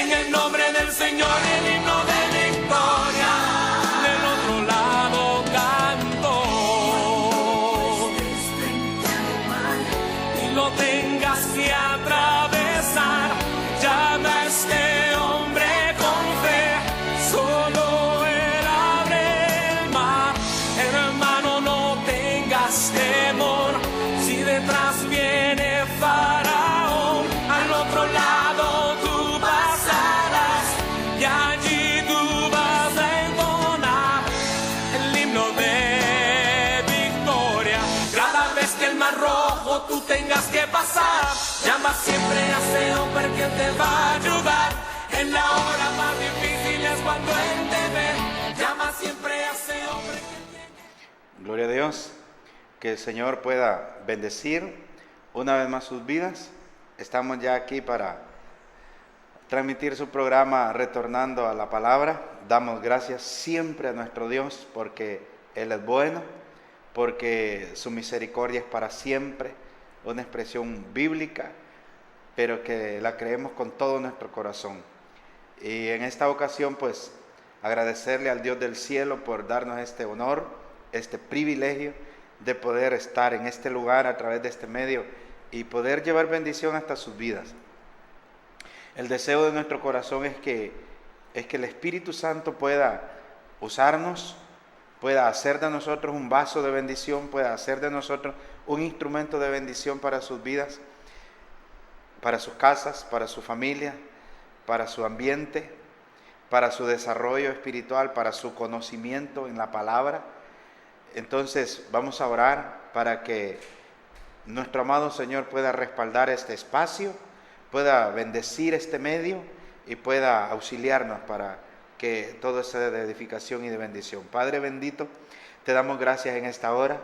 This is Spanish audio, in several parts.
en el nombre del Señor, el himno de victoria. Del otro lado canto, y lo tengas que atravesar, llama a este hombre con fe, solo él abre el mar. Hermano, no tengas temor, si detrás viene Faraón, al otro lado tú pasarás, y allí tú vas a entonar el himno de victoria. Cada vez que el mar rojo tú tengas que pasar, llama siempre a ese hombre que te va a ayudar. En la hora más difícil es cuando él te ve, llama siempre a ese hombre que tiene. Gloria a Dios, que el Señor pueda bendecir una vez más sus vidas. Estamos ya aquí para transmitir su programa Retornando a la Palabra. Damos gracias siempre a nuestro Dios porque Él es bueno, porque su misericordia es para siempre, una expresión bíblica, pero que la creemos con todo nuestro corazón. Y en esta ocasión, pues, agradecerle al Dios del cielo por darnos este honor, este privilegio de poder estar en este lugar a través de este medio y poder llevar bendición hasta sus vidas. El deseo de nuestro corazón es que el Espíritu Santo pueda usarnos, pueda hacer de nosotros un vaso de bendición, pueda hacer de nosotros un instrumento de bendición para sus vidas, para sus casas, para su familia, para su ambiente, para su desarrollo espiritual, para su conocimiento en la palabra. Entonces vamos a orar para que nuestro amado Señor pueda respaldar este espacio, pueda bendecir este medio y pueda auxiliarnos para que todo sea de edificación y de bendición. Padre bendito, te damos gracias en esta hora,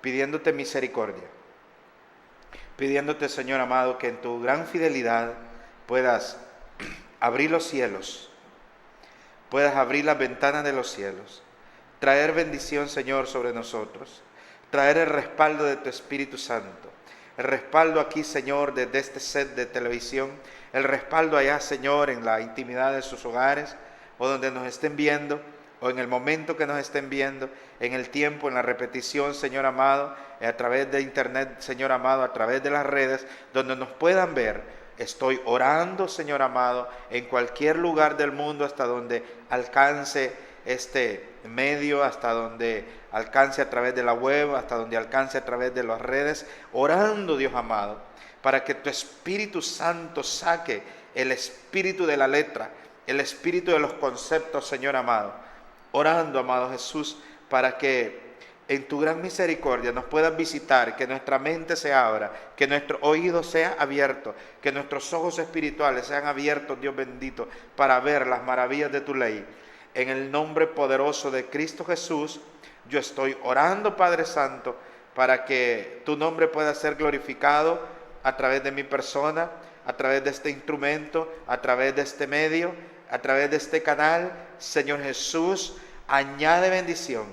pidiéndote misericordia, pidiéndote, Señor amado, que en tu gran fidelidad puedas abrir los cielos, puedas abrir las ventanas de los cielos, traer bendición, Señor, sobre nosotros, traer el respaldo de tu Espíritu Santo, el respaldo aquí, Señor, desde este set de televisión, el respaldo allá, Señor, en la intimidad de sus hogares, o donde nos estén viendo, o en el momento que nos estén viendo, en el tiempo, en la repetición, Señor amado, a través de internet, Señor amado, a través de las redes, donde nos puedan ver. Estoy orando, Señor amado, en cualquier lugar del mundo hasta donde alcance este medio, hasta donde alcance a través de la web, hasta donde alcance a través de las redes, orando, Dios amado, para que tu Espíritu Santo saque el espíritu de la letra, el espíritu de los conceptos, Señor amado, orando, amado Jesús, para que en tu gran misericordia nos puedas visitar, que nuestra mente se abra, que nuestro oído sea abierto, que nuestros ojos espirituales sean abiertos, Dios bendito, para ver las maravillas de tu ley. En el nombre poderoso de Cristo Jesús, yo estoy orando, Padre Santo, para que tu nombre pueda ser glorificado a través de mi persona, a través de este instrumento, a través de este medio, a través de este canal. Señor Jesús, añade bendición,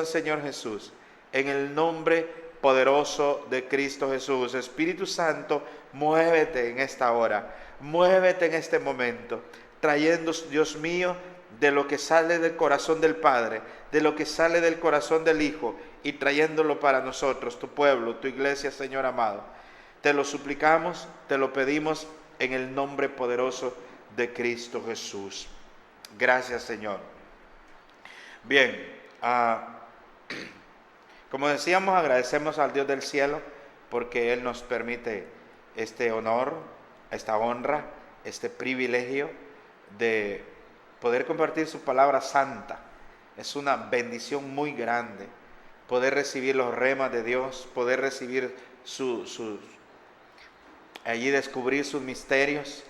Señor Jesús, en el nombre poderoso de Cristo Jesús. Espíritu Santo, muévete en esta hora, muévete en este momento, trayendo, Dios mío, de lo que sale del corazón del Padre, de lo que sale del corazón del Hijo, y trayéndolo para nosotros, tu pueblo, tu iglesia, Señor amado. Te lo suplicamos, te lo pedimos en el nombre poderoso de Cristo Jesús. Gracias, Señor. Bien, como decíamos, agradecemos al Dios del cielo porque Él nos permite este honor, esta honra, este privilegio de poder compartir su palabra santa. Es una bendición muy grande poder recibir los remas de Dios, poder recibir allí descubrir sus misterios.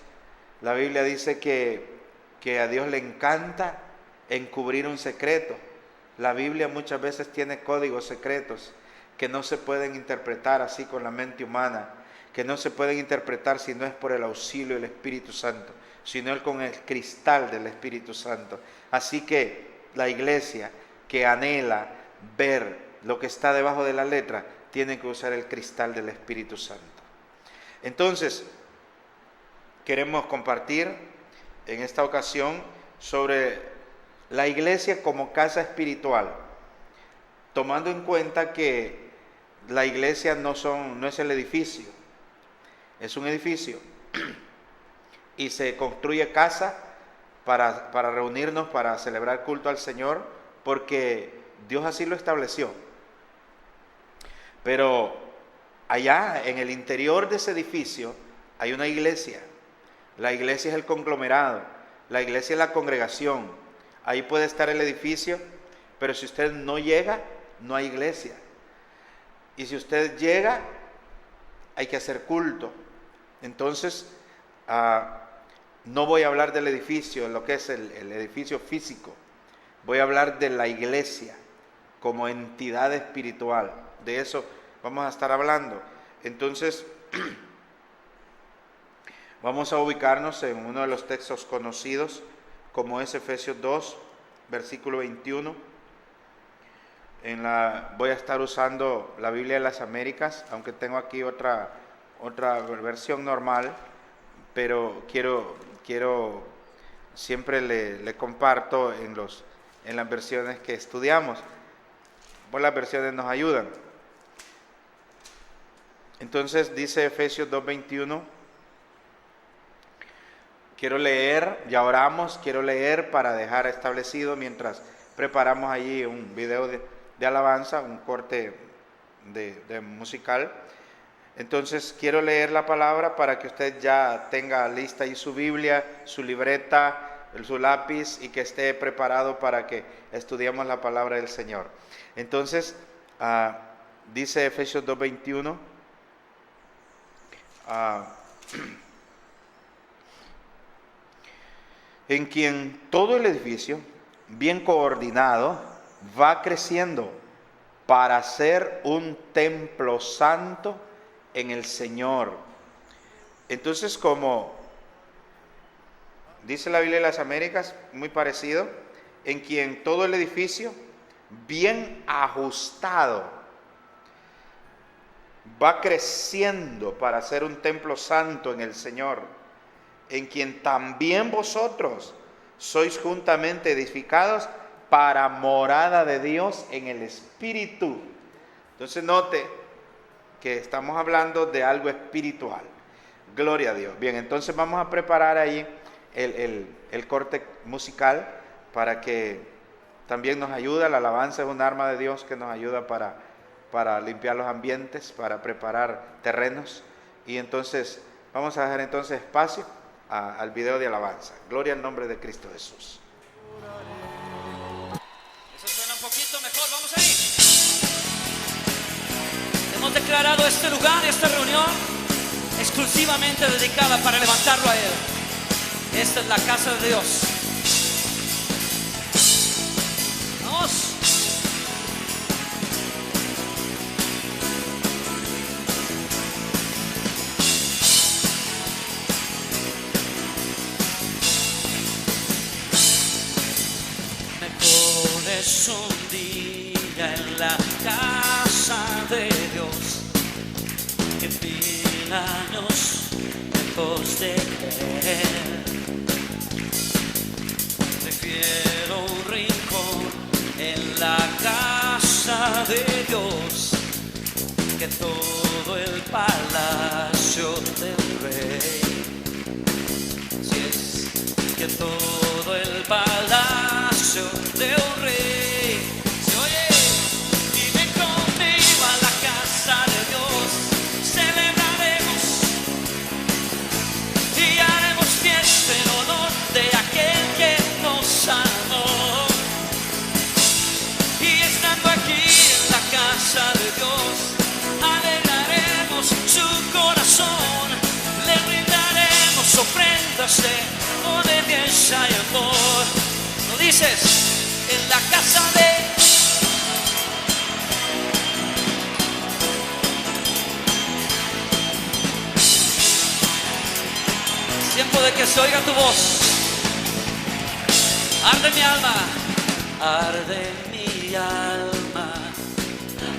La Biblia dice que a Dios le encanta encubrir un secreto. La Biblia muchas veces tiene códigos secretos que no se pueden interpretar así con la mente humana, que no se pueden interpretar si no es por el auxilio del Espíritu Santo, sino con el cristal del Espíritu Santo. Así que la iglesia que anhela ver lo que está debajo de la letra, tiene que usar el cristal del Espíritu Santo. Entonces, queremos compartir en esta ocasión sobre la iglesia como casa espiritual, tomando en cuenta que la iglesia no es el edificio, es un edificio y se construye casa para reunirnos, para celebrar culto al Señor, porque Dios así lo estableció. Pero allá en el interior de ese edificio hay una iglesia. La iglesia es el conglomerado, la iglesia es la congregación. Ahí puede estar el edificio, pero si usted no llega, no hay iglesia. Y si usted llega, hay que hacer culto. Entonces, no voy a hablar del edificio, lo que es el edificio físico. Voy a hablar de la iglesia como entidad espiritual. De eso vamos a estar hablando. Entonces, vamos a ubicarnos en uno de los textos conocidos, como es Efesios 2, versículo 21. Voy a estar usando la Biblia de las Américas, aunque tengo aquí otra versión normal, pero siempre le comparto en las versiones que estudiamos, pues las versiones nos ayudan. Entonces dice Efesios 2:21, quiero leer, ya oramos, quiero leer para dejar establecido mientras preparamos allí un video de alabanza, un corte de musical. Entonces quiero leer la palabra para que usted ya tenga lista ahí su Biblia, su libreta, su lápiz, y que esté preparado para que estudiemos la palabra del Señor. Entonces, dice Efesios 2:21, en quien todo el edificio, bien coordinado, va creciendo para ser un templo santo en el Señor. Entonces, como dice la Biblia de las Américas, muy parecido, en quien todo el edificio, bien ajustado, va creciendo para ser un templo santo en el Señor, en quien también vosotros sois juntamente edificados para morada de Dios en el Espíritu. Entonces note que estamos hablando de algo espiritual. Gloria a Dios. Bien, entonces vamos a preparar ahí el corte musical para que también nos ayude. La alabanza es un arma de Dios que nos ayuda para limpiar los ambientes, para preparar terrenos. Y entonces vamos a dejar entonces espacio al video de alabanza. Gloria al nombre de Cristo Jesús. Eso suena un poquito mejor, vamos ahí. Hemos declarado este lugar, esta reunión, exclusivamente dedicada para levantarlo a Él. Esta es la casa de Dios. Vamos. Me pones un día en la casa de Dios, que 1000 años lejos de Él. Prefiero un rincón en la casa de Dios que todo el palacio del rey. Si es que todo el palacio del rey. Se oye, y ven conmigo a la casa de Dios, celebraremos y haremos fiesta en honor de aquel que nos salvó. Y estando aquí en la casa de Dios, alegraremos su corazón, le brindaremos ofrendas de obediencia y amor. ¿No dices? En la casa de tiempo de que se oiga tu voz. Arde mi alma, arde mi alma,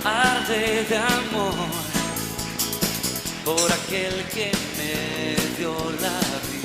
arde de amor por aquel que me dio la vida.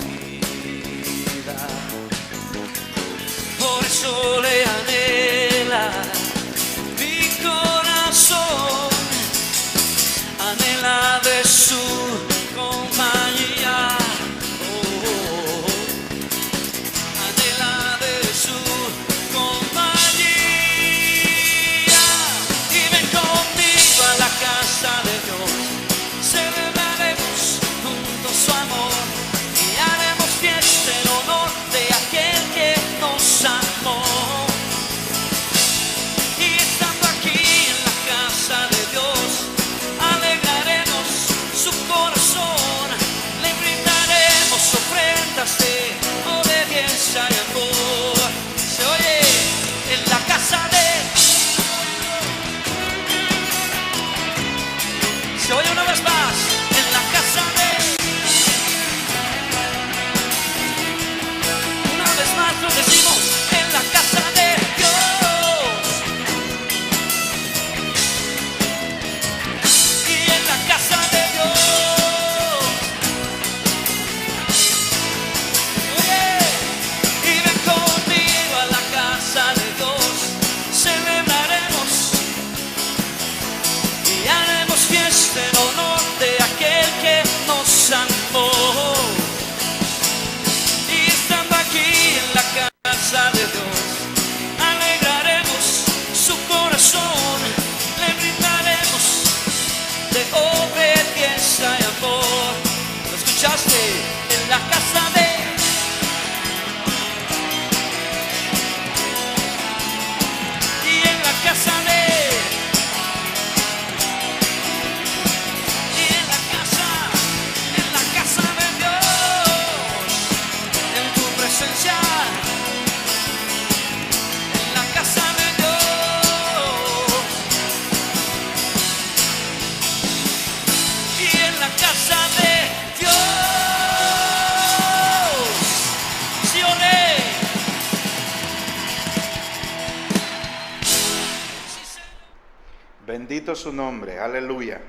Bendito su nombre, aleluya.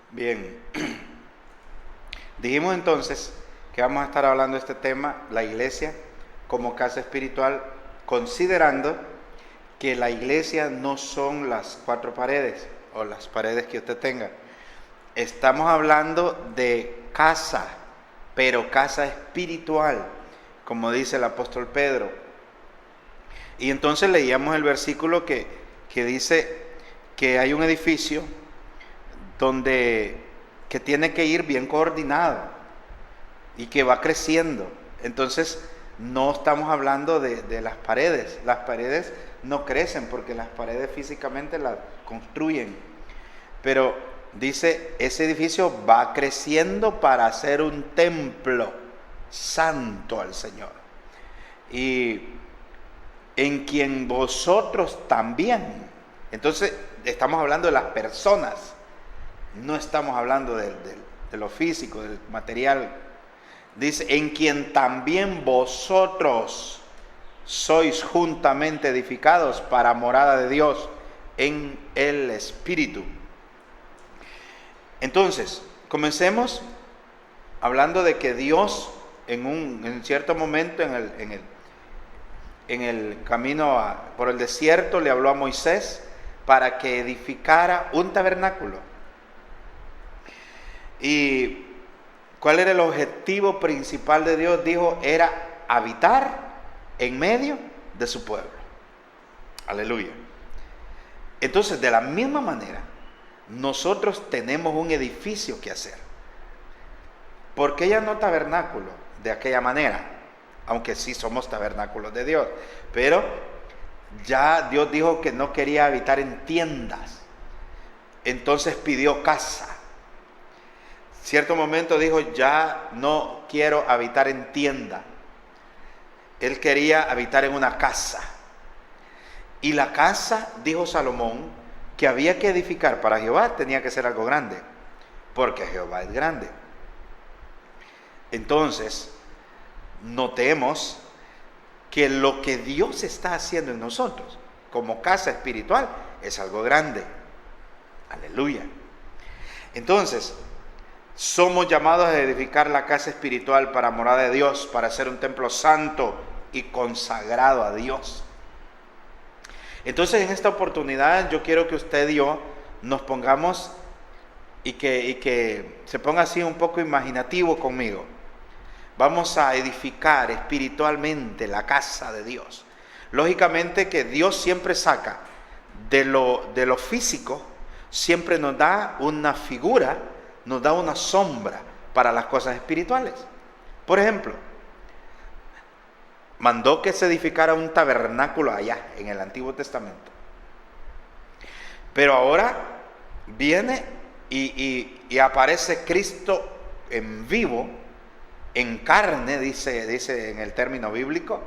Bien, dijimos entonces que vamos a estar hablando de este tema, la iglesia como casa espiritual, considerando que la iglesia no son las cuatro paredes o las paredes que usted tenga. Estamos hablando de casa, pero casa espiritual, como dice el apóstol Pedro. Y entonces leíamos el versículo que dice que hay un edificio que tiene que ir bien coordinado y que va creciendo. Entonces no estamos hablando de las paredes. Las paredes no crecen porque las paredes físicamente las construyen. Pero dice, ese edificio va creciendo para ser un templo santo al Señor. Y en quien vosotros también. Entonces estamos hablando de las personas. No estamos hablando de lo físico, del material. Dice, en quien también vosotros sois juntamente edificados para morada de Dios en el Espíritu. Entonces, comencemos hablando de que Dios en cierto momento en el camino por el desierto le habló a Moisés para que edificara un tabernáculo. ¿Y cuál era el objetivo principal de Dios? Dijo, era habitar en medio de su pueblo. Aleluya. Entonces, de la misma manera, nosotros tenemos un edificio que hacer. ¿Por qué ya no tabernáculo de aquella manera? Aunque sí somos tabernáculos de Dios. Pero ya Dios dijo que no quería habitar en tiendas. Entonces pidió casa. Cierto momento dijo, ya no quiero habitar en tienda. Él quería habitar en una casa. Y la casa, dijo Salomón, que había que edificar para Jehová tenía que ser algo grande, porque Jehová es grande. Entonces, notemos que lo que Dios está haciendo en nosotros, como casa espiritual, es algo grande. Aleluya. Entonces, somos llamados a edificar la casa espiritual para morada de Dios, para ser un templo santo y consagrado a Dios. Entonces, en esta oportunidad yo quiero que usted y yo nos pongamos y que se ponga así un poco imaginativo conmigo. Vamos a edificar espiritualmente la casa de Dios. Lógicamente que Dios siempre saca de lo físico, siempre nos da una figura, nos da una sombra para las cosas espirituales. Por ejemplo, mandó que se edificara un tabernáculo allá en el Antiguo Testamento. Pero ahora viene y aparece Cristo en vivo, en carne, dice en el término bíblico.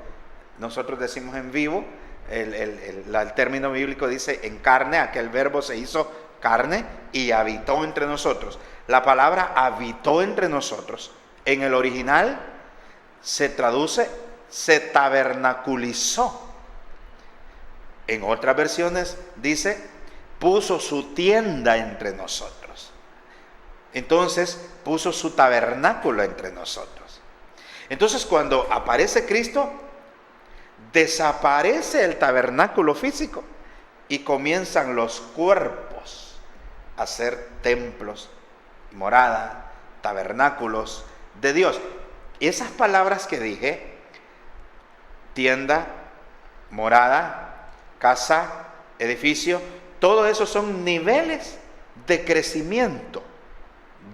Nosotros decimos en vivo, el término bíblico dice en carne, aquel verbo se hizo carne y habitó entre nosotros. La palabra habitó entre nosotros, en el original se traduce se tabernaculizó. En otras versiones dice puso su tienda entre nosotros. Entonces puso su tabernáculo entre nosotros. Entonces cuando aparece Cristo, desaparece el tabernáculo físico y comienzan los cuerpos a ser templos, morada, tabernáculos de Dios. Y esas palabras que dije, tienda, morada, casa, edificio, todo eso son niveles de crecimiento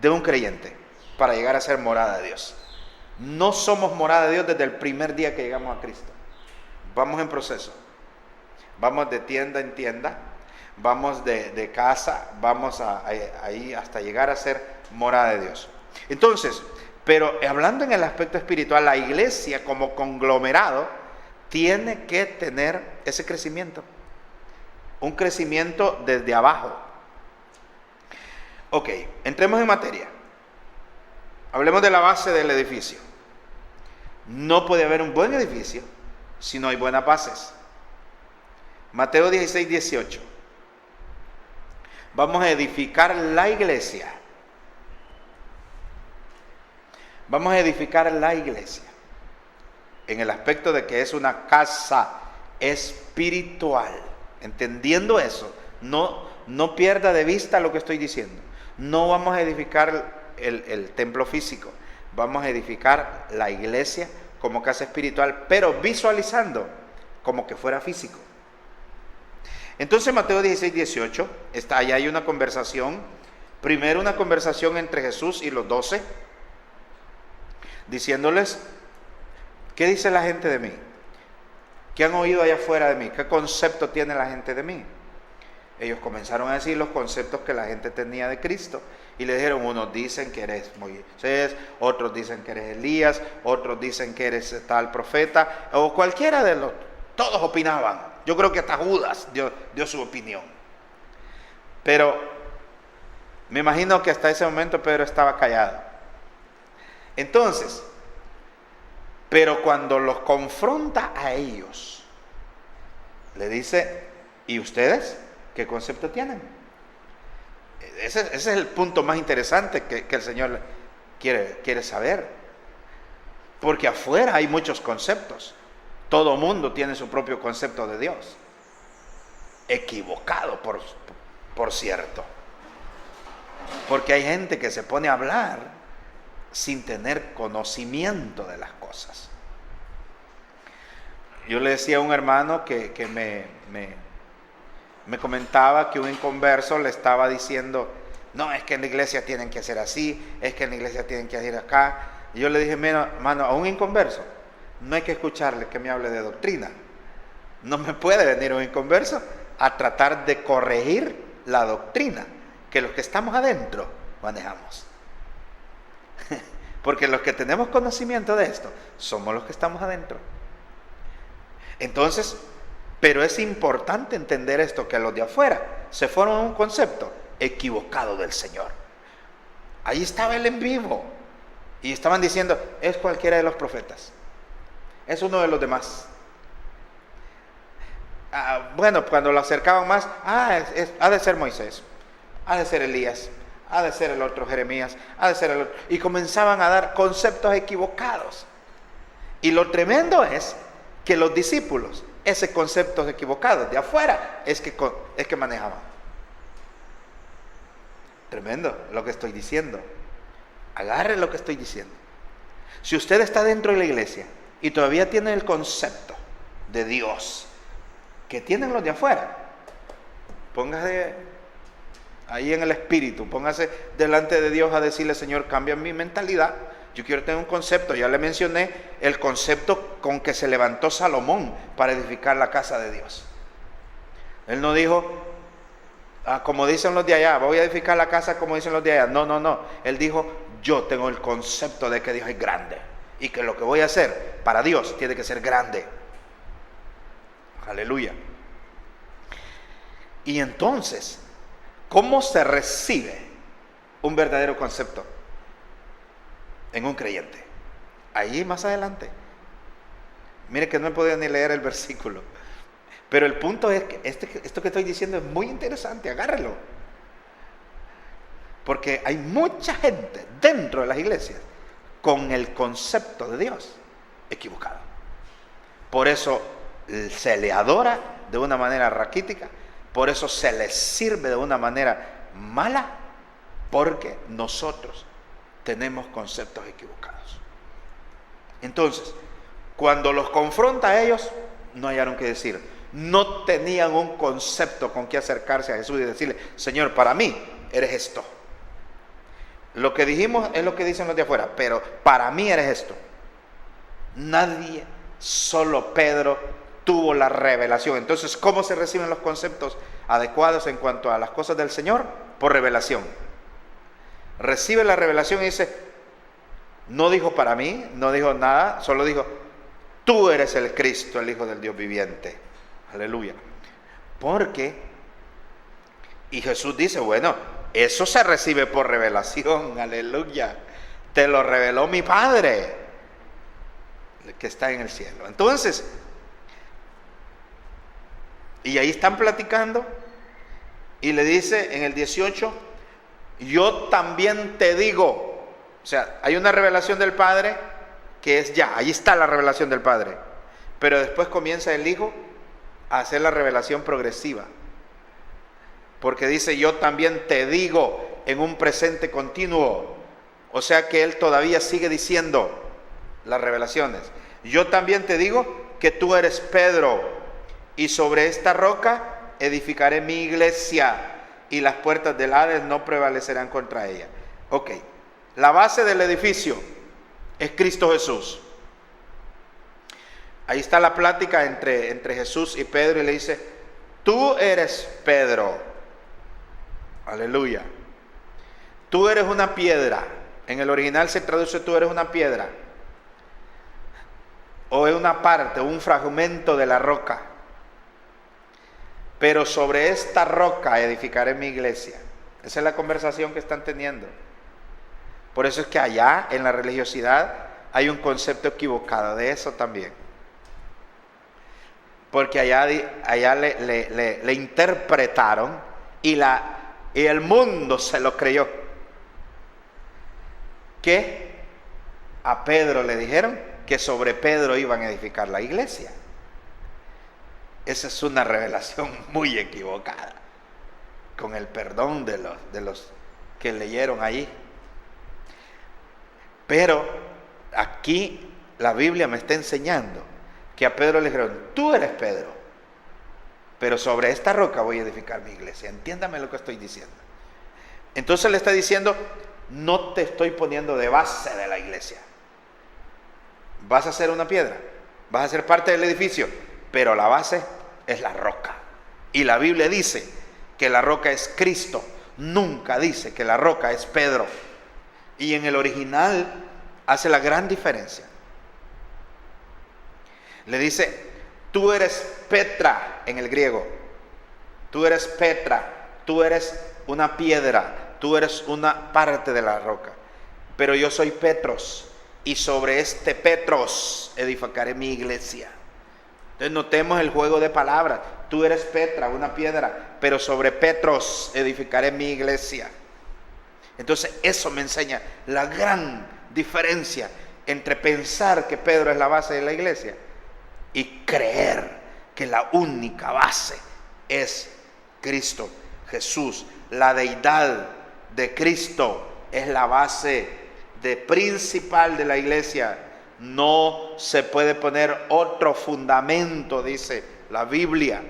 de un creyente para llegar a ser morada de Dios. No somos morada de Dios desde el primer día que llegamos a Cristo. Vamos en proceso. Vamos de tienda en tienda, vamos de casa, vamos ahí hasta llegar a ser morada de Dios. Entonces, pero hablando en el aspecto espiritual, la iglesia como conglomerado tiene que tener ese crecimiento, un crecimiento desde abajo. Ok, entremos en materia. Hablemos de la base del edificio. No puede haber un buen edificio si no hay buenas bases. Mateo 16, 18. Vamos a edificar la iglesia. Vamos a edificar la iglesia en el aspecto de que es una casa espiritual. Entendiendo eso, no pierda de vista lo que estoy diciendo. No vamos a edificar el templo físico, vamos a edificar la iglesia como casa espiritual, pero visualizando como que fuera físico. Entonces Mateo 16, 18, allá hay una conversación, primero una conversación entre Jesús y los 12, diciéndoles, ¿qué dice la gente de mí? ¿Qué han oído allá afuera de mí? ¿Qué concepto tiene la gente de mí? Ellos comenzaron a decir los conceptos que la gente tenía de Cristo. Y le dijeron, unos dicen que eres Moisés, otros dicen que eres Elías, otros dicen que eres tal profeta, o cualquiera de los... Todos opinaban. Yo creo que hasta Judas dio su opinión. Pero me imagino que hasta ese momento Pedro estaba callado. Entonces, pero cuando los confronta a ellos, le dice, ¿y ustedes qué concepto tienen? Ese es el punto más interesante que el Señor quiere saber. Porque afuera hay muchos conceptos. Todo mundo tiene su propio concepto de Dios. Equivocado, por cierto. Porque hay gente que se pone a hablar sin tener conocimiento de las cosas. Yo le decía a un hermano que me comentaba que un inconverso le estaba diciendo, no, es que en la iglesia tienen que hacer así, es que en la iglesia tienen que hacer acá. Y yo le dije, hermano, a un inconverso no hay que escucharle que me hable de doctrina. No me puede venir un inconverso a tratar de corregir la doctrina que los que estamos adentro manejamos. Porque los que tenemos conocimiento de esto somos los que estamos adentro. Entonces, pero es importante entender esto, que los de afuera se fueron a un concepto equivocado del Señor. Ahí estaba él en vivo y estaban diciendo, es cualquiera de los profetas, es uno de los demás. Bueno, cuando lo acercaban más, ha de ser Moisés, ha de ser Elías, ha de ser el otro Jeremías, ha de ser el otro, y comenzaban a dar conceptos equivocados. Y lo tremendo es que los discípulos, ese conceptos equivocados de afuera es que manejaban. Tremendo lo que estoy diciendo. Agarre lo que estoy diciendo. Si usted está dentro de la iglesia y todavía tiene el concepto de Dios que tienen los de afuera, póngase ahí en el espíritu, póngase delante de Dios a decirle, Señor, cambia mi mentalidad. Yo quiero tener un concepto. Ya le mencioné el concepto con que se levantó Salomón para edificar la casa de Dios. Él no dijo, como dicen los de allá, voy a edificar la casa como dicen los de allá. No. Él dijo, yo tengo el concepto de que Dios es grande y que lo que voy a hacer para Dios tiene que ser grande. Aleluya. Y entonces, ¿cómo se recibe un verdadero concepto en un creyente? Ahí más adelante. Mire que no he podido ni leer el versículo, pero el punto es que esto que estoy diciendo es muy interesante. Agárrelo, porque hay mucha gente dentro de las iglesias con el concepto de Dios equivocado. Por eso se le adora de una manera raquítica, por eso se le sirve de una manera mala, porque nosotros tenemos conceptos equivocados. Entonces, cuando los confronta a ellos, no hallaron qué decir. No tenían un concepto con que acercarse a Jesús y decirle, Señor, para mí eres esto. Lo que dijimos es lo que dicen los de afuera, pero para mí eres esto. Nadie, solo Pedro, tuvo la revelación. Entonces, ¿cómo se reciben los conceptos adecuados en cuanto a las cosas del Señor? Por revelación. Recibe la revelación y dice, no dijo para mí, no dijo nada, solo dijo, tú eres el Cristo, el Hijo del Dios viviente. Aleluya. Y Jesús dice, bueno, eso se recibe por revelación. Aleluya. Te lo reveló mi Padre, que está en el cielo. Entonces, y ahí están platicando, Y le dice en el 18, yo también te digo. O sea, hay una revelación del Padre que es ya, ahí está la revelación del Padre. Pero después comienza el Hijo a hacer la revelación progresiva. Porque dice, yo también te digo, en un presente continuo. O sea que Él todavía sigue diciendo las revelaciones. Yo también te digo que tú eres Pedro, y sobre esta roca edificaré mi iglesia, y las puertas del Hades no prevalecerán contra ella. Ok, la base del edificio es Cristo Jesús. Ahí está la plática entre Jesús y Pedro, y le dice, tú eres Pedro. Aleluya. Tú eres una piedra. En el original se traduce tú eres una piedra. O es una parte, un fragmento de la roca. Pero sobre esta roca edificaré mi iglesia. Esa es la conversación que están teniendo. Por eso es que allá en la religiosidad hay un concepto equivocado de eso también. Porque allá le interpretaron y el mundo se lo creyó. Que a Pedro le dijeron que sobre Pedro iban a edificar la iglesia. Esa es una revelación muy equivocada, con el perdón de los que leyeron ahí. Pero aquí la Biblia me está enseñando que a Pedro le dijeron, tú eres Pedro, pero sobre esta roca voy a edificar mi iglesia. Entiéndame lo que estoy diciendo. Entonces le está diciendo, no te estoy poniendo de base de la iglesia. Vas a ser una piedra, vas a ser parte del edificio, pero la base es la roca. Y la Biblia dice que la roca es Cristo, nunca dice que la roca es Pedro. Y en el original hace la gran diferencia. Le dice, tú eres Petra en el griego. Tú eres Petra, tú eres una piedra, tú eres una parte de la roca. Pero yo soy Petros, y sobre este Petros edificaré mi iglesia. Entonces notemos el juego de palabras. Tú eres Petra, una piedra, pero sobre Petros edificaré mi iglesia. Entonces eso me enseña la gran diferencia entre pensar que Pedro es la base de la iglesia y creer que la única base es Cristo Jesús. La deidad de Cristo es la base principal de la iglesia. No se puede poner otro fundamento, dice la Biblia.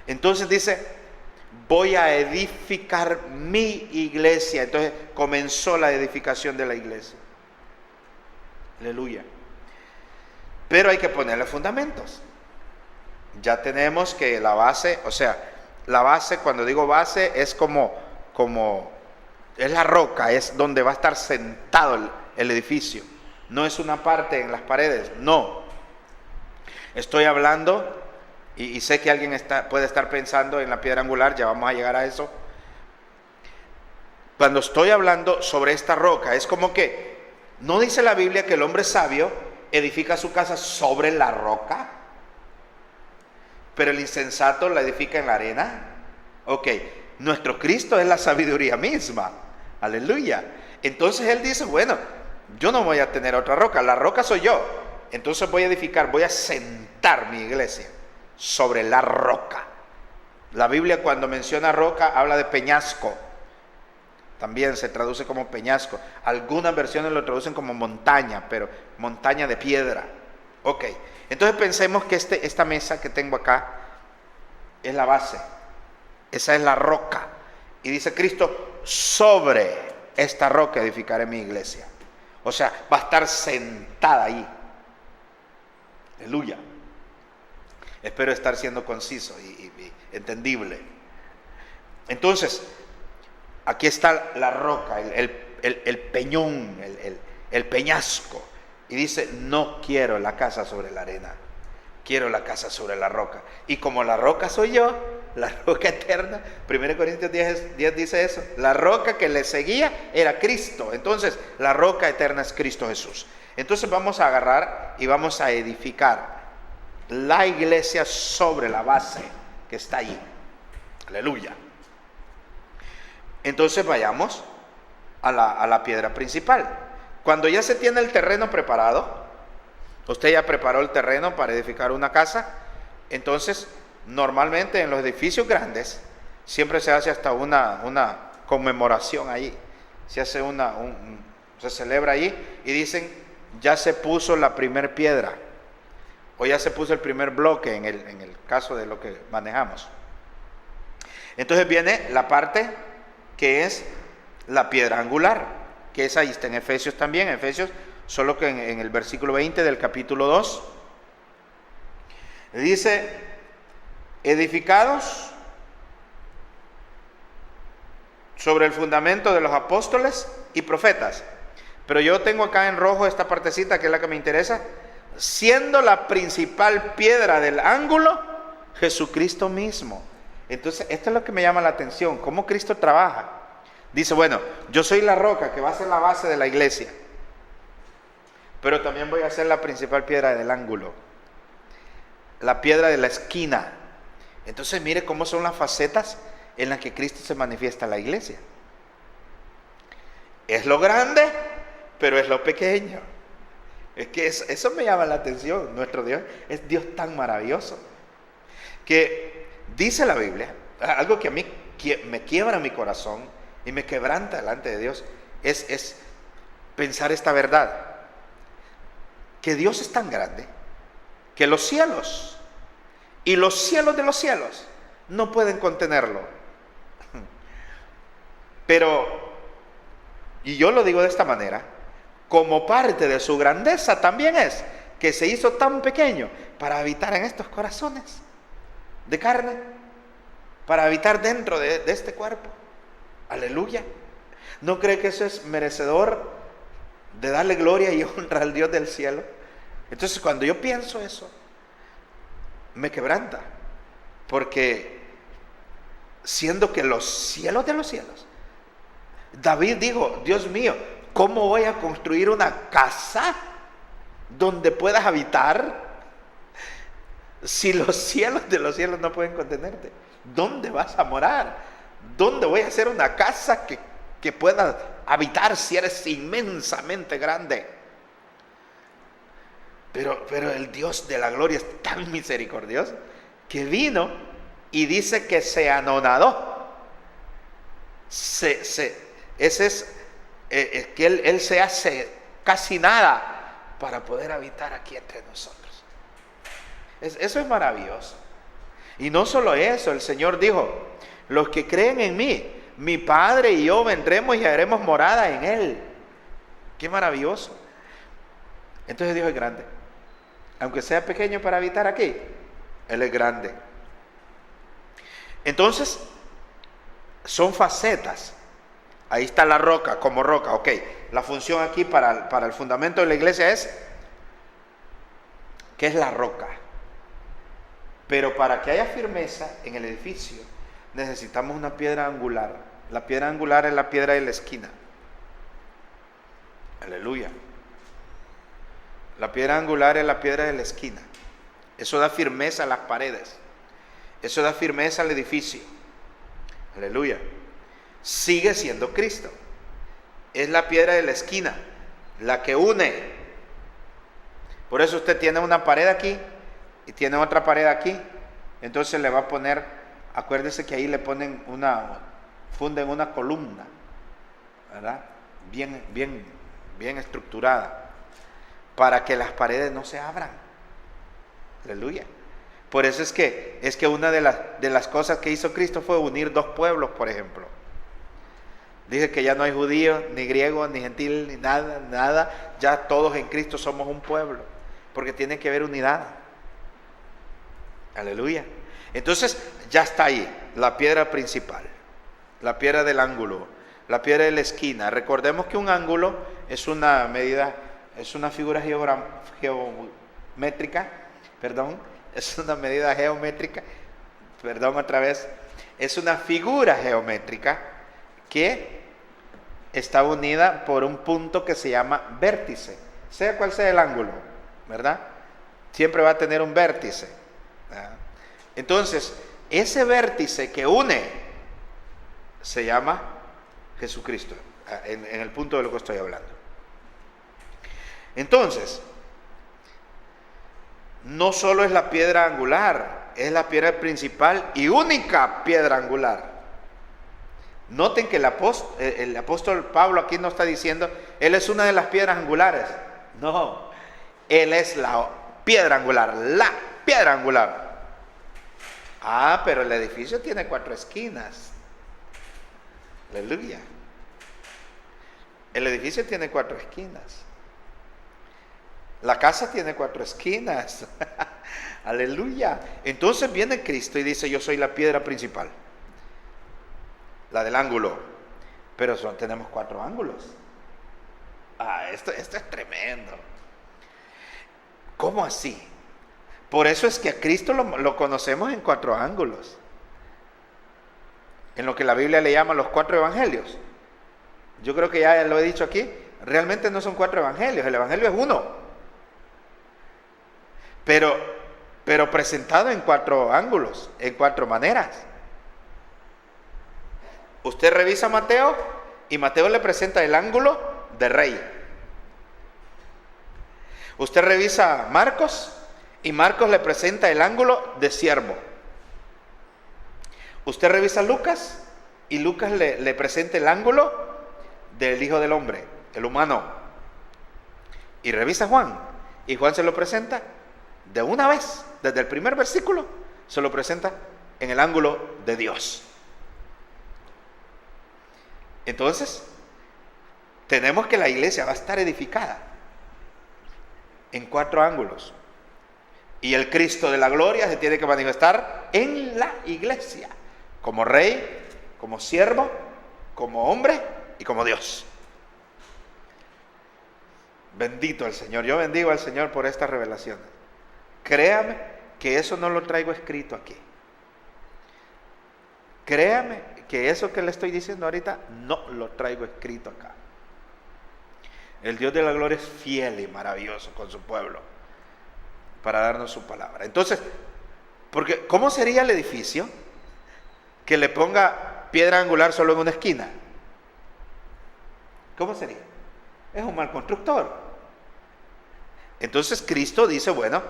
Entonces dice, voy a edificar mi iglesia. Entonces comenzó la edificación de la iglesia. Aleluya. Pero hay que ponerle fundamentos. Ya tenemos que la base, o sea, la base, cuando digo base, es como es la roca, es donde va a estar sentado el edificio. No es una parte en las paredes, no. Estoy hablando, y sé que alguien puede estar pensando en la piedra angular, ya vamos a llegar a eso. Cuando estoy hablando sobre esta roca, es como que, ¿no dice la Biblia que el hombre sabio edifica su casa sobre la roca? Pero el insensato la edifica en la arena. Ok, nuestro Cristo es la sabiduría misma. Aleluya. Entonces Él dice, bueno, yo no voy a tener otra roca, la roca soy yo. Entonces voy a edificar, voy a sentar mi iglesia sobre la roca. La Biblia cuando menciona roca habla de peñasco. También se traduce como peñasco. Algunas versiones lo traducen como montaña, pero montaña de piedra. Ok, entonces pensemos que esta mesa que tengo acá es la base. Esa es la roca. Y dice Cristo, sobre esta roca edificaré mi iglesia. O sea, va a estar sentada ahí. Aleluya. Espero estar siendo conciso y entendible. Entonces, aquí está la roca, el peñón, el peñasco. Y dice, no quiero la casa sobre la arena, quiero la casa sobre la roca. Y como la roca soy yo, la roca eterna, 1 Corintios 10 dice eso, la roca que le seguía era Cristo. Entonces, la roca eterna es Cristo Jesús. Entonces vamos a agarrar y vamos a edificar la iglesia sobre la base que está allí. Aleluya. Entonces vayamos a la piedra principal. Cuando ya se tiene el terreno preparado, usted ya preparó el terreno para edificar una casa, entonces normalmente en los edificios grandes siempre se hace hasta una conmemoración ahí, se hace se celebra ahí y dicen, ya se puso la primer piedra o ya se puso el primer bloque en el caso de lo que manejamos. Entonces viene la parte que es la piedra angular, que es ahí está en Efesios también, Efesios, solo que en el versículo 20 del capítulo 2, dice, edificados sobre el fundamento de los apóstoles y profetas. Pero yo tengo acá en rojo esta partecita que es la que me interesa, siendo la principal piedra del ángulo, Jesucristo mismo. Entonces, esto es lo que me llama la atención, cómo Cristo trabaja. Dice, bueno, yo soy la roca que va a ser la base de la iglesia, pero también voy a ser la principal piedra del ángulo, la piedra de la esquina. Entonces, mire cómo son las facetas en las que Cristo se manifiesta en la iglesia. Es lo grande, pero es lo pequeño. Es que eso me llama la atención. Nuestro Dios es Dios tan maravilloso que dice la Biblia, algo que a mí me quiebra mi corazón y me quebranta delante de Dios, es pensar esta verdad, que Dios es tan grande que los cielos y los cielos de los cielos no pueden contenerlo. Pero, y yo lo digo de esta manera, como parte de su grandeza también es que se hizo tan pequeño para habitar en estos corazones de carne, para habitar dentro de este cuerpo. Aleluya. ¿No cree que eso es merecedor de darle gloria y honra al Dios del cielo? Entonces, cuando yo pienso eso, me quebranta, porque siendo que los cielos de los cielos, David dijo, Dios mío, ¿cómo voy a construir una casa donde puedas habitar si los cielos de los cielos no pueden contenerte? ¿Dónde vas a morar? ¿Dónde voy a hacer una casa que pueda habitar si eres inmensamente grande? Pero el Dios de la gloria es tan misericordioso que vino y dice que se anonadó. Ese es que él se hace casi nada para poder habitar aquí entre nosotros. Eso es maravilloso. Y no solo eso, el Señor dijo, los que creen en mí, mi Padre y yo vendremos y haremos morada en Él. Qué maravilloso. Entonces Dios es grande. Aunque sea pequeño para habitar aquí, Él es grande. Entonces, son facetas. Ahí está la roca, como roca, ok. La función aquí para el fundamento de la iglesia es, ¿qué es la roca? Pero para que haya firmeza en el edificio, necesitamos una piedra angular. La piedra angular es la piedra de la esquina. Aleluya. La piedra angular es la piedra de la esquina. Eso da firmeza a las paredes. Eso da firmeza al edificio. Aleluya. Sigue siendo Cristo. Es la piedra de la esquina, la que une. Por eso usted tiene una pared aquí y tiene otra pared aquí. Entonces le va a poner, acuérdese que ahí le ponen funden una columna, ¿verdad? Bien estructurada, para que las paredes no se abran. Aleluya. Por eso es que una de las cosas que hizo Cristo fue unir dos pueblos, por ejemplo. Dije que ya no hay judío, ni griego, ni gentil, ni nada. Ya todos en Cristo somos un pueblo, porque tiene que haber unidad. Aleluya. Entonces ya está ahí la piedra principal, la piedra del ángulo, la piedra de la esquina. Recordemos que un ángulo es una medida, es una figura geométrica, es una medida geométrica, es una figura geométrica que está unida por un punto que se llama vértice, sea cual sea el ángulo, ¿verdad? Siempre va a tener un vértice, ¿verdad? Entonces, ese vértice que une se llama Jesucristo, en el punto de lo que estoy hablando. Entonces, no solo es la piedra angular, es la piedra principal y única piedra angular. Noten que el apóstol Pablo aquí no está diciendo, él es una de las piedras angulares. No, él es la piedra angular, la piedra angular. Ah, pero el edificio tiene 4 esquinas. Aleluya. El edificio tiene 4 esquinas. La casa tiene 4 esquinas. Aleluya. Entonces viene Cristo y dice, yo soy la piedra principal, la del ángulo. Pero tenemos 4 ángulos. Esto es tremendo. ¿Cómo así? Por eso es que a Cristo lo conocemos en 4 ángulos. En lo que la Biblia le llama los 4 evangelios. Yo creo que ya lo he dicho aquí. Realmente no son 4 evangelios. El evangelio es uno. Pero presentado en 4 ángulos, en 4 maneras. Usted revisa Mateo y Mateo le presenta el ángulo de rey. Usted revisa Marcos y Marcos le presenta el ángulo de siervo. Usted revisa Lucas y Lucas le presenta el ángulo del Hijo del Hombre, el humano. Y revisa Juan y Juan se lo presenta de una vez, desde el primer versículo, se lo presenta en el ángulo de Dios. Entonces, tenemos que la iglesia va a estar edificada en 4 ángulos. Y el Cristo de la gloria se tiene que manifestar en la iglesia, como rey, como siervo, como hombre y como Dios. Bendito el Señor. Yo bendigo al Señor por estas revelaciones. Créame que eso no lo traigo escrito aquí. Créame que eso que le estoy diciendo ahorita no lo traigo escrito acá. El Dios de la gloria es fiel y maravilloso con su pueblo para darnos su palabra. Entonces, porque ¿cómo sería el edificio que le ponga piedra angular solo en una esquina? ¿Cómo sería? Es un mal constructor. Entonces Cristo dice, bueno,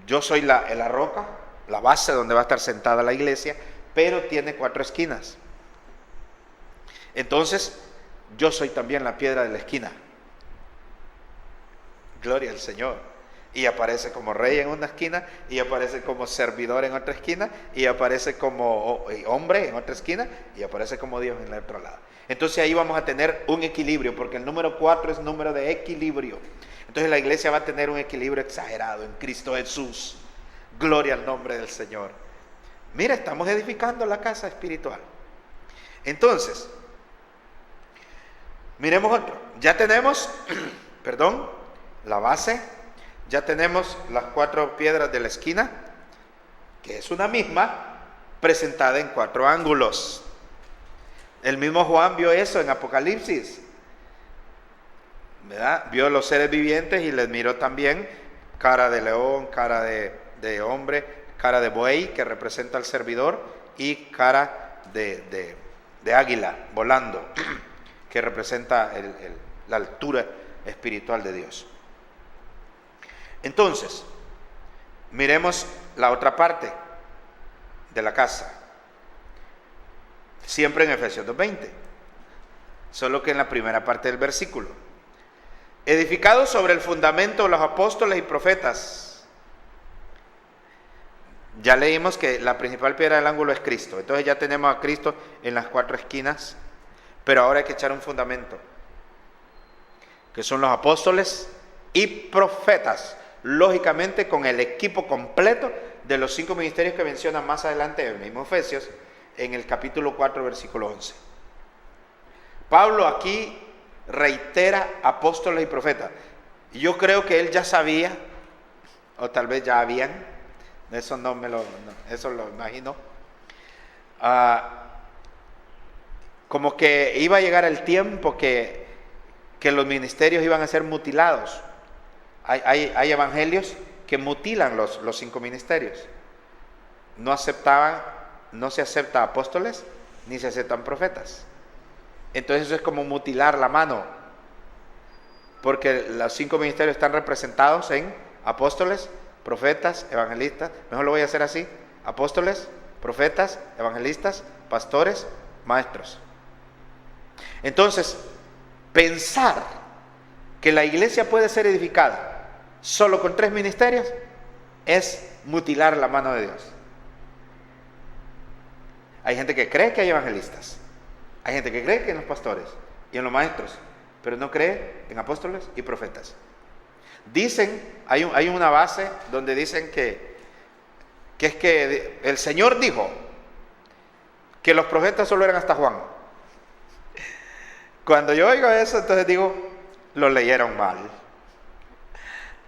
yo soy la roca, la base donde va a estar sentada la iglesia, pero tiene 4 esquinas. Entonces, yo soy también la piedra de la esquina. Gloria al Señor. Y aparece como rey en una esquina, y aparece como servidor en otra esquina, y aparece como hombre en otra esquina, y aparece como Dios en el otro lado. Entonces ahí vamos a tener un equilibrio, porque el número 4 es número de equilibrio. Entonces la iglesia va a tener un equilibrio exagerado en Cristo Jesús. Gloria al nombre del Señor. Mira, estamos edificando la casa espiritual. Entonces, miremos otro. Ya tenemos, la base. Ya tenemos las 4 piedras de la esquina, que es una misma, presentada en 4 ángulos. El mismo Juan vio eso en Apocalipsis, ¿verdad? Vio los seres vivientes y les miró también cara de león, cara de hombre, cara de buey, que representa al servidor, y cara de águila volando, que representa la altura espiritual de Dios. Entonces, miremos la otra parte de la casa, siempre en Efesios 2:20, solo que en la primera parte del versículo. Edificado sobre el fundamento de los apóstoles y profetas. Ya leímos que la principal piedra del ángulo es Cristo. Entonces ya tenemos a Cristo en las 4 esquinas, pero ahora hay que echar un fundamento, que son los apóstoles y profetas, lógicamente con el equipo completo de los 5 ministerios que menciona más adelante en el mismo Efesios, en el capítulo 4, versículo 11. Pablo aquí reitera apóstoles y profetas. Yo creo que él ya sabía, o tal vez ya habían, eso eso lo imagino, como que iba a llegar el tiempo que los ministerios iban a ser mutilados. Hay evangelios que mutilan los 5 ministerios. no se acepta apóstoles ni se aceptan profetas. Entonces eso es como mutilar la mano, porque los 5 ministerios están representados en apóstoles, profetas, evangelistas. Mejor lo voy a hacer así: apóstoles, profetas, evangelistas, pastores, maestros. Entonces, pensar que la iglesia puede ser edificada solo con 3 ministerios es mutilar la mano de Dios. Hay gente que cree que hay evangelistas, hay gente que cree que en los pastores y en los maestros, pero no cree en apóstoles y profetas. Dicen, hay una base donde dicen que es que el Señor dijo que los profetas solo eran hasta Juan. Cuando yo oigo eso, entonces digo, lo leyeron mal.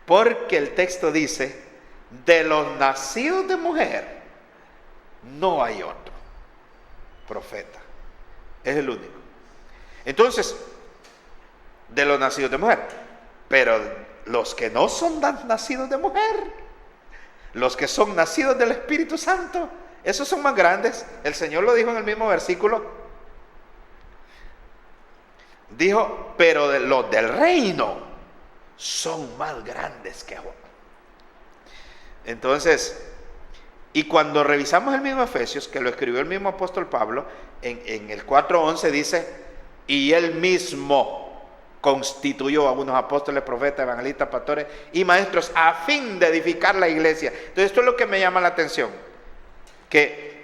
Porque el texto dice, de los nacidos de mujer, no hay otro profeta. Es el único. Entonces, de los nacidos de mujer. Pero los que no son nacidos de mujer, los que son nacidos del Espíritu Santo, esos son más grandes. El Señor lo dijo en el mismo versículo. Dijo, pero los del reino son más grandes que Juan. Entonces, y cuando revisamos el mismo Efesios, que lo escribió el mismo apóstol Pablo, en el 4:11 dice, y él mismo constituyó a unos apóstoles, profetas, evangelistas, pastores y maestros a fin de edificar la iglesia. Entonces esto es lo que me llama la atención, que,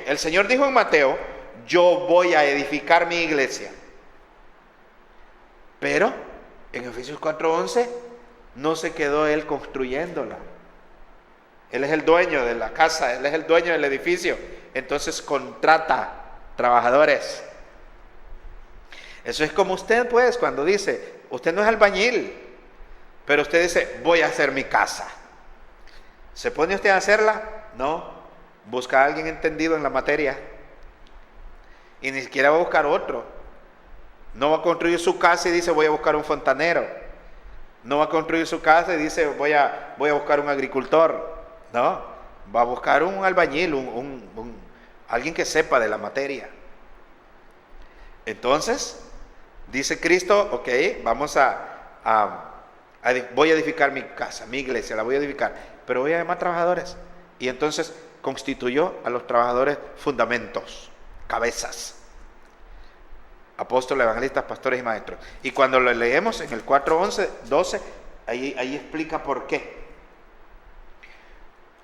el Señor dijo en Mateo, yo voy a edificar mi iglesia. Pero en Efesios 4:11 no se quedó él construyéndola. Él es el dueño de la casa, él es el dueño del edificio. Entonces contrata trabajadores. Eso es como usted, pues, cuando dice, usted no es albañil, pero usted dice, voy a hacer mi casa. ¿Se pone usted a hacerla? No. Busca a alguien entendido en la materia. Y ni siquiera va a buscar otro. No va a construir su casa y dice, voy a buscar un fontanero. No va a construir su casa y dice, voy a buscar un agricultor. No, va a buscar un albañil, alguien que sepa de la materia. Entonces, dice Cristo, voy a edificar mi casa, mi iglesia, la voy a edificar, pero voy a llamar trabajadores. Y entonces constituyó a los trabajadores fundamentos, cabezas. Apóstoles, evangelistas, pastores y maestros. Y cuando lo leemos en el 4:11, 12, ahí explica por qué.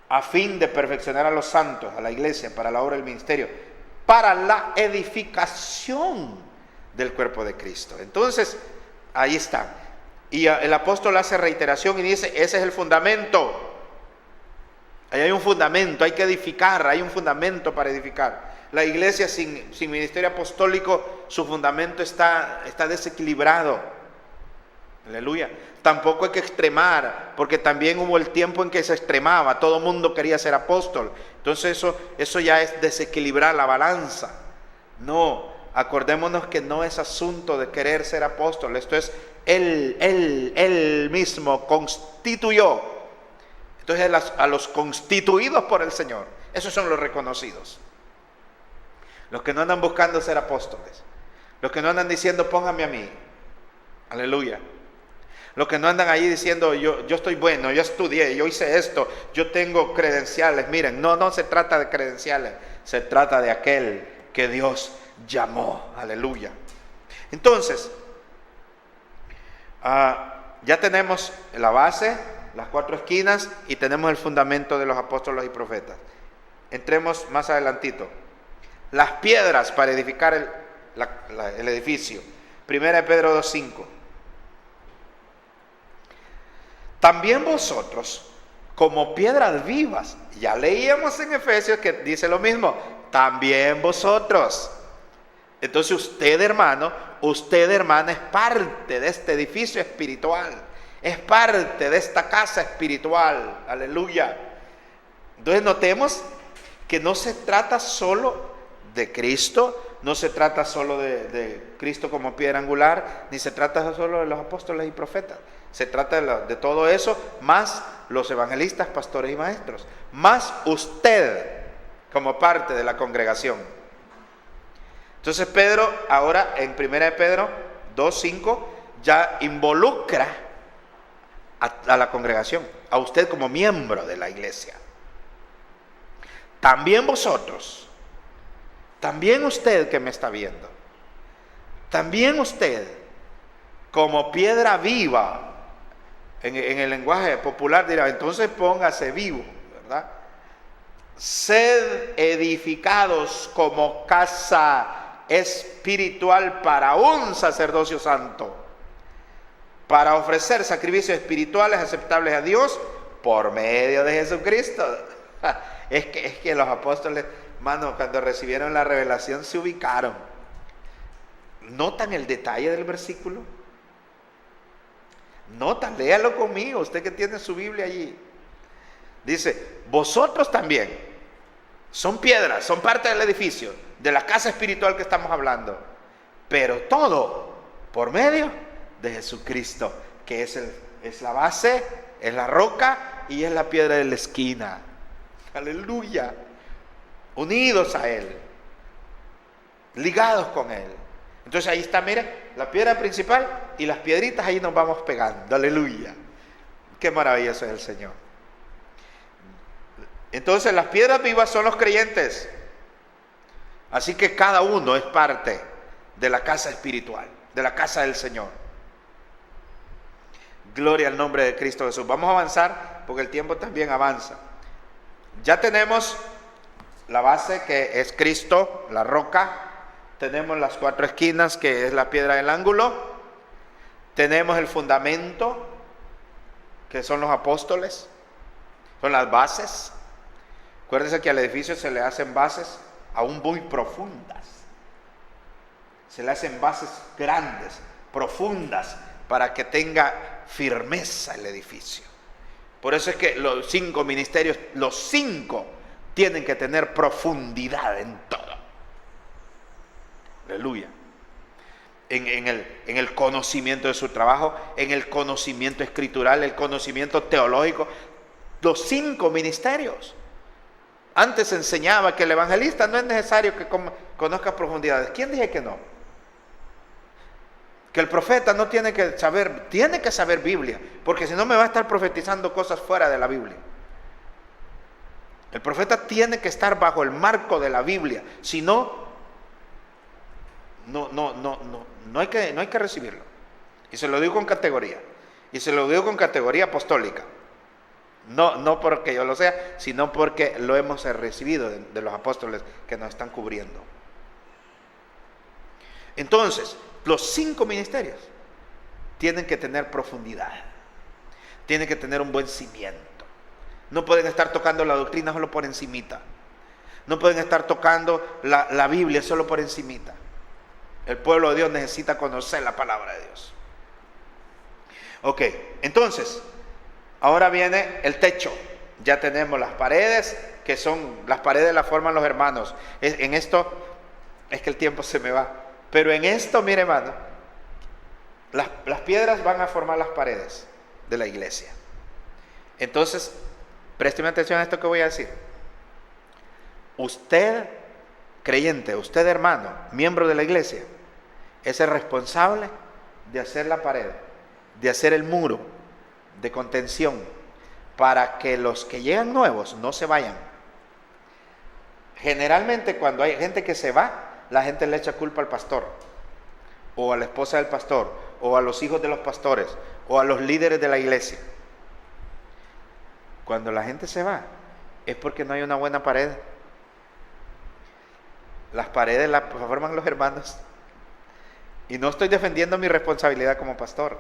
A fin de perfeccionar a los santos, a la iglesia, para la obra del ministerio, para la edificación del cuerpo de Cristo. Entonces, ahí está. Y el apóstol hace reiteración y dice, ese es el fundamento. Ahí hay un fundamento, hay que edificar, hay un fundamento para edificar. La iglesia sin ministerio apostólico, su fundamento está desequilibrado. Aleluya. Tampoco hay que extremar, porque también hubo el tiempo en que se extremaba, todo el mundo quería ser apóstol. Entonces eso ya es desequilibrar la balanza. No, acordémonos que no es asunto de querer ser apóstol, esto es él mismo constituyó. Entonces a los constituidos por el Señor, esos son los reconocidos. Los que no andan buscando ser apóstoles, los que no andan diciendo póngame a mí, aleluya. Los que no andan ahí diciendo yo estoy bueno, yo estudié, yo hice esto, yo tengo credenciales. Miren, no se trata de credenciales, se trata de aquel que Dios llamó, aleluya. Entonces, ya tenemos la base, las 4 esquinas y tenemos el fundamento de los apóstoles y profetas. Entremos más adelantito. Las piedras para edificar el edificio. 1 Pedro 2:5. También vosotros, como piedras vivas, ya leíamos en Efesios que dice lo mismo, también vosotros. Entonces usted, hermano, hermana, es parte de este edificio espiritual, es parte de esta casa espiritual, aleluya. Entonces notemos que no se trata solo de Cristo, no se trata solo de Cristo como piedra angular, ni se trata solo de los apóstoles y profetas. Se trata de todo eso, más los evangelistas, pastores y maestros, más usted como parte de la congregación. Entonces Pedro, ahora en 1 de Pedro 2:5, ya involucra a la congregación, a usted como miembro de la iglesia. También vosotros, también usted que me está viendo, también usted como piedra viva, en el lenguaje popular dirá, entonces póngase vivo, ¿verdad? Sed edificados como casa espiritual para un sacerdocio santo, para ofrecer sacrificios espirituales aceptables a Dios por medio de Jesucristo. Es que los apóstoles, hermano, cuando recibieron la revelación se ubicaron. ¿Notan el detalle del versículo? Notan, léalo conmigo, usted que tiene su Biblia allí. Dice, vosotros también son piedras, son parte del edificio, de la casa espiritual que estamos hablando, pero todo por medio de Jesucristo, que es la base, es la roca y es la piedra de la esquina. Aleluya. Unidos a Él, ligados con Él. Entonces ahí está, mire, la piedra principal y las piedritas ahí nos vamos pegando. Aleluya. Qué maravilloso es el Señor. Entonces las piedras vivas son los creyentes. Así que cada uno es parte de la casa espiritual, de la casa del Señor. Gloria al nombre de Cristo Jesús. Vamos a avanzar porque el tiempo también avanza. Ya tenemos la base que es Cristo, la roca. Tenemos las 4 esquinas que es la piedra del ángulo. Tenemos el fundamento que son los apóstoles. Son las bases. Acuérdense que al edificio se le hacen bases aún muy profundas. Se le hacen bases grandes, profundas, para que tenga firmeza el edificio. Por eso es que los 5 ministerios, los 5 tienen que tener profundidad en todo. Aleluya. En el conocimiento de su trabajo, en el conocimiento escritural, el conocimiento teológico. Los 5 ministerios. Antes se enseñaba que el evangelista no es necesario que conozca profundidades. ¿Quién dije que no? Que el profeta no tiene que saber Biblia, porque si no me va a estar profetizando cosas fuera de la Biblia. El profeta tiene que estar bajo el marco de la Biblia, si no, no hay que recibirlo. Y se lo digo con categoría, y se lo digo con categoría apostólica. No porque yo lo sea, sino porque lo hemos recibido de los apóstoles que nos están cubriendo. Entonces, los 5 ministerios tienen que tener profundidad, tienen que tener un buen cimiento. No pueden estar tocando la doctrina solo por encimita. No pueden estar tocando la Biblia solo por encimita. El pueblo de Dios necesita conocer la palabra de Dios. Ok, entonces, ahora viene el techo. Ya tenemos las paredes, que son las paredes las forman los hermanos. En esto, es que el tiempo se me va. Pero en esto, mire hermano, las piedras van a formar las paredes de la iglesia. Entonces, présteme atención a esto que voy a decir. Usted, creyente, usted hermano, miembro de la iglesia, es el responsable de hacer la pared, de hacer el muro de contención, para que los que llegan nuevos no se vayan. Generalmente cuando hay gente que se va, la gente le echa culpa al pastor, o a la esposa del pastor, o a los hijos de los pastores, o a los líderes de la iglesia. Cuando la gente se va, es porque no hay una buena pared. Las paredes las forman los hermanos. Y no estoy defendiendo mi responsabilidad como pastor,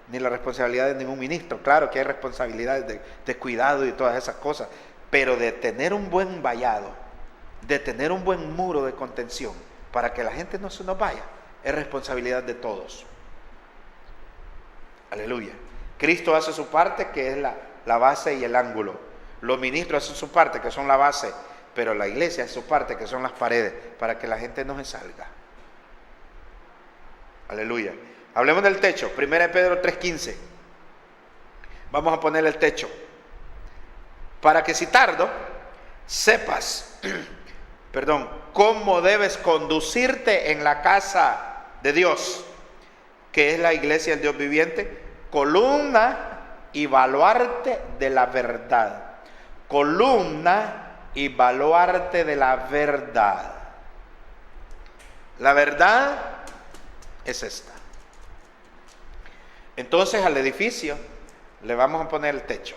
ni la responsabilidad de ningún ministro. Claro que hay responsabilidades de cuidado y todas esas cosas, pero de tener un buen vallado, de tener un buen muro de contención para que la gente no se nos vaya, es responsabilidad de todos. Aleluya. Cristo hace su parte, que es la base y el ángulo. Los ministros hacen su parte, que son la base, pero la iglesia hace su parte, que son las paredes, para que la gente no se salga. Aleluya. Hablemos del techo. 1 Pedro 3:15. Vamos a poner el techo. Para que si tardo, sepas, cómo debes conducirte en la casa de Dios, que es la iglesia del Dios viviente, columna y baluarte de la verdad. Columna y baluarte de la verdad. La verdad es esta. Entonces al edificio le vamos a poner el techo.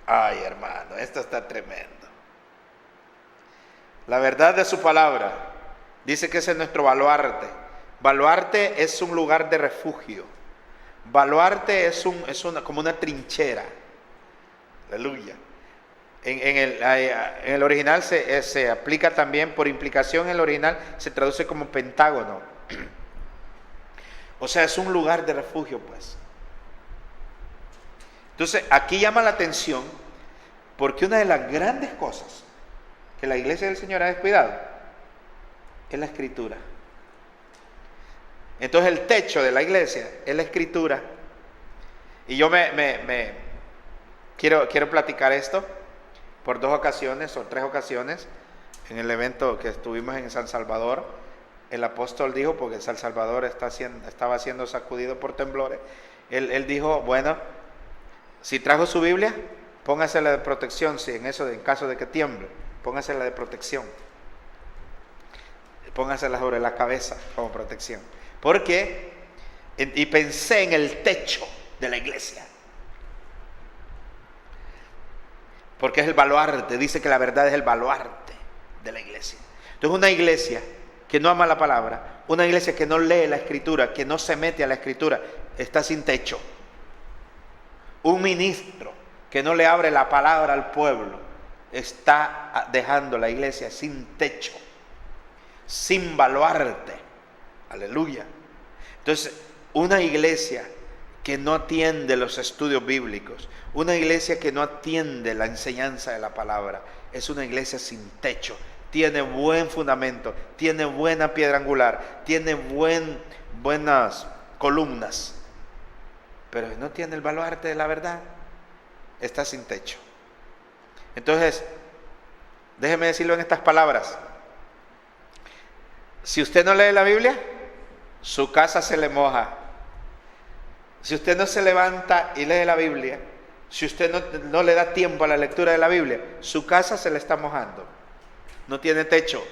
Ay, hermano, esto está tremendo. La verdad de su palabra dice que ese es nuestro baluarte. Baluarte es un lugar de refugio. Baluarte es como una trinchera. Aleluya. En el original se aplica también, por implicación en el original, se traduce como pentágono. O sea, es un lugar de refugio, pues. Entonces, aquí llama la atención, porque una de las grandes cosas que la iglesia del Señor ha descuidado es la escritura. Entonces, el techo de la iglesia es la escritura. Y yo quiero platicar esto por 2 ocasiones o 3 ocasiones. En el evento que estuvimos en San Salvador, el apóstol dijo, porque San Salvador estaba siendo sacudido por temblores, él dijo, bueno, si trajo su Biblia, póngasela de protección, si en caso de que tiemble, póngasela de protección. Póngasela sobre la cabeza como protección. Porque, y pensé en el techo de la iglesia. Porque es el baluarte, dice que la verdad es el baluarte de la iglesia. Entonces una iglesia que no ama la palabra, una iglesia que no lee la escritura, que no se mete a la escritura, está sin techo. Un ministro que no le abre la palabra al pueblo está dejando la iglesia sin techo, sin baluarte. Aleluya. Entonces, una iglesia que no atiende los estudios bíblicos, una iglesia que no atiende la enseñanza de la palabra, es una iglesia sin techo. Tiene buen fundamento, tiene buena piedra angular, tiene buenas columnas, pero no tiene el baluarte de la verdad, está sin techo. Entonces, déjeme decirlo en estas palabras. Si usted no lee la Biblia, su casa se le moja. Si usted no se levanta y lee la Biblia, si usted no le da tiempo a la lectura de la Biblia, su casa se le está mojando. No tiene techo.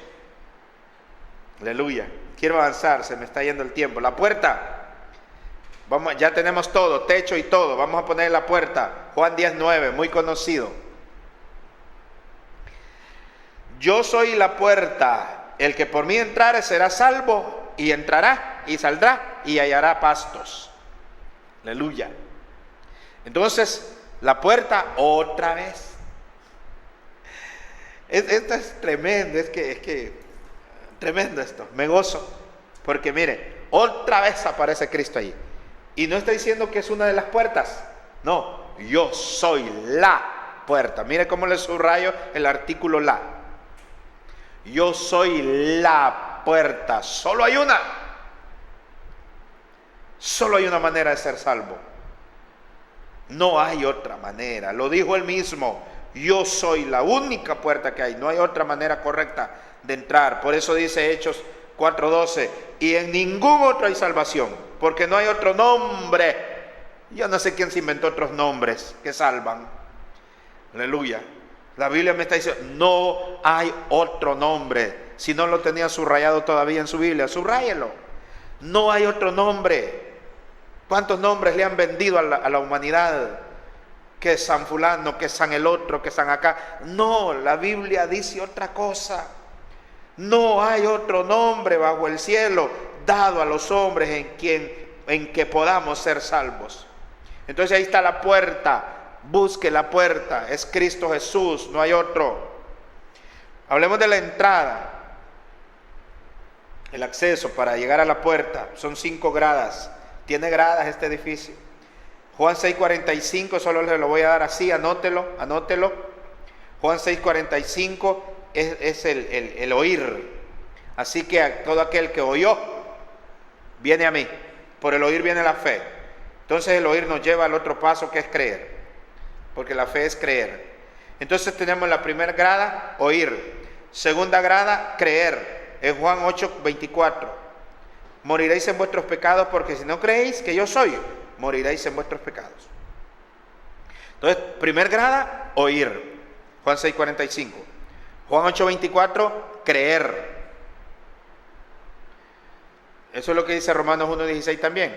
Aleluya. Quiero avanzar, se me está yendo el tiempo. La puerta. Ya tenemos todo, techo y todo. Vamos a poner la puerta. Juan 10:9, muy conocido. Yo soy la puerta. El que por mí entrare será salvo, y entrará y saldrá y hallará pastos. Aleluya. Entonces, la puerta otra vez. Esto es tremendo, es que tremendo esto. Me gozo, porque mire, otra vez aparece Cristo ahí. Y no está diciendo que es una de las puertas. No, yo soy la puerta. Mire cómo le subrayo el artículo la. Yo soy la puerta. Solo hay una. Solo hay una manera de ser salvo. No hay otra manera. Lo dijo él mismo. Yo soy la única puerta que hay. No hay otra manera correcta de entrar. Por eso dice Hechos 4:12. Y en ningún otro hay salvación. Porque no hay otro nombre. Yo no sé quién se inventó otros nombres que salvan. Aleluya. La Biblia me está diciendo, no hay otro nombre. Si no lo tenía subrayado todavía en su Biblia, subráyelo. No hay otro nombre. ¿Cuántos nombres le han vendido a la humanidad? Que es San fulano, que es San el otro, que es San acá. No, la Biblia dice otra cosa. No hay otro nombre bajo el cielo dado a los hombres en que podamos ser salvos. Entonces ahí está la puerta. Busque la puerta, es Cristo Jesús, no hay otro. Hablemos de la entrada. El acceso para llegar a la puerta son 5 gradas. Tiene gradas este edificio. Juan 6:45, solo le lo voy a dar así, anótelo. Juan 6:45 es el oír. Así que a todo aquel que oyó, viene a mí. Por el oír viene la fe. Entonces el oír nos lleva al otro paso, que es creer. porque la fe es creer. Entonces tenemos la primera grada, oír. Segunda grada, creer. En Juan 8:24. Moriréis en vuestros pecados, porque si no creéis que yo soy, moriréis en vuestros pecados. Entonces, primer grada, oír. Juan 6:45. Juan 8:24, creer. Eso es lo que dice Romanos 1:16 también.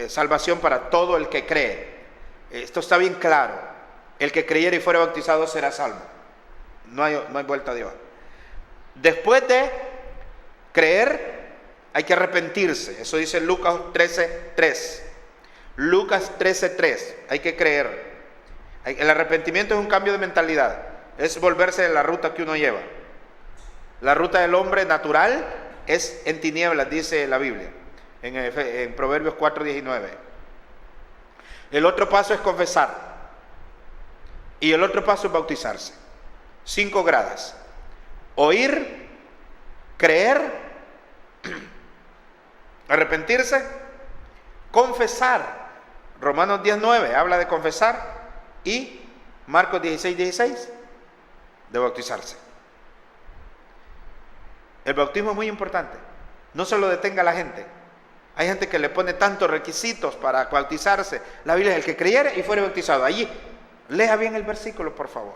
Salvación para todo el que cree. Esto está bien claro. El que creyere y fuere bautizado será salvo. No hay vuelta de hoja. Después de creer, hay que arrepentirse. Eso dice Lucas 13:3. Lucas 13:3. Hay que creer. El arrepentimiento es un cambio de mentalidad. Es volverse de la ruta que uno lleva. La ruta del hombre natural es en tinieblas, dice la Biblia, en Proverbios 4:19. El otro paso es confesar. Y el otro paso es bautizarse. 5 gradas. Oír, creer, arrepentirse, confesar. Romanos 10:9 habla de confesar. Y Marcos 16:16 de bautizarse. El bautismo es muy importante. No se lo detenga a la gente. Hay gente que le pone tantos requisitos para bautizarse. La Biblia es el que creyere y fuere bautizado. Allí, lea bien el versículo, por favor.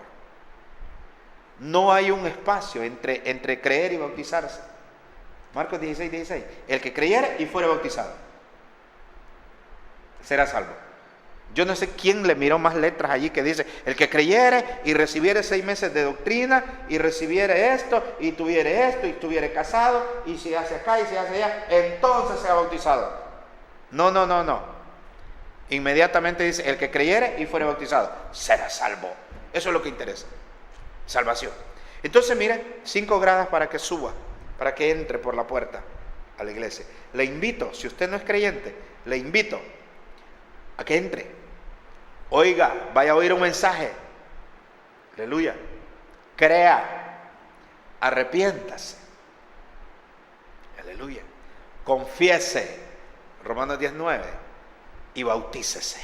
No hay un espacio entre creer y bautizarse. Marcos 16:16. El que creyere y fuere bautizado será salvo. Yo no sé quién le miró más letras allí que dice, el que creyere y recibiere 6 meses de doctrina, y recibiere esto, y tuviere esto, y estuviere casado, y se hace acá, y se hace allá, entonces sea bautizado. No. Inmediatamente dice, el que creyere y fuere bautizado, será salvo. Eso es lo que interesa. Salvación. Entonces, mire, 5 gradas para que suba, para que entre por la puerta a la iglesia. Le invito, si usted no es creyente, le invito a que entre. Oiga, vaya a oír un mensaje. Aleluya. Crea. Arrepiéntase. Aleluya. Confiese. Romanos 10:9. Y bautícese.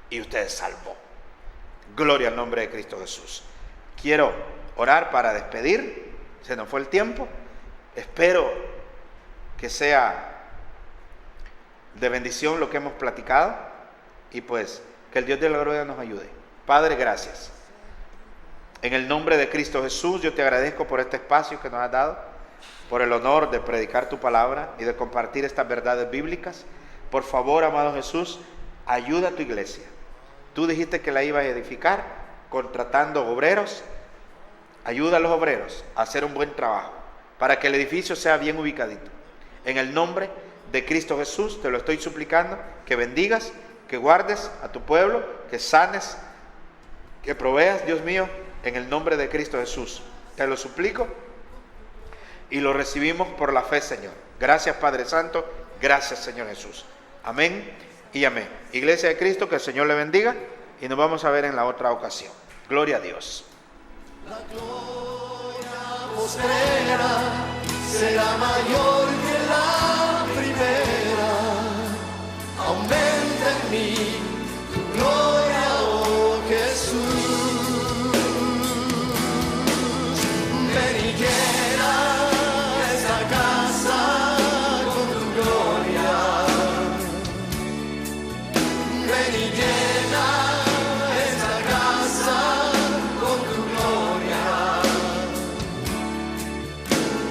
Y usted es salvo. Gloria al nombre de Cristo Jesús. Quiero orar para despedir. Se nos fue el tiempo. Espero que sea de bendición lo que hemos platicado. Y pues que el Dios de la gloria nos ayude. Padre, gracias. En el nombre de Cristo Jesús, yo te agradezco por este espacio que nos has dado, por el honor de predicar tu palabra y de compartir estas verdades bíblicas. Por favor, amado Jesús, ayuda a tu iglesia. Tú dijiste que la ibas a edificar contratando obreros. Ayuda a los obreros a hacer un buen trabajo para que el edificio sea bien ubicadito. En el nombre de Cristo Jesús te lo estoy suplicando, que bendigas, que guardes a tu pueblo, que sanes, que proveas, Dios mío, en el nombre de Cristo Jesús. Te lo suplico y lo recibimos por la fe, Señor. Gracias, Padre Santo. Gracias, Señor Jesús. Amén y amén. Iglesia de Cristo, que el Señor le bendiga y nos vamos a ver en la otra ocasión. Gloria a Dios. La gloria postrera será mayor que la primera. Aumenta en mí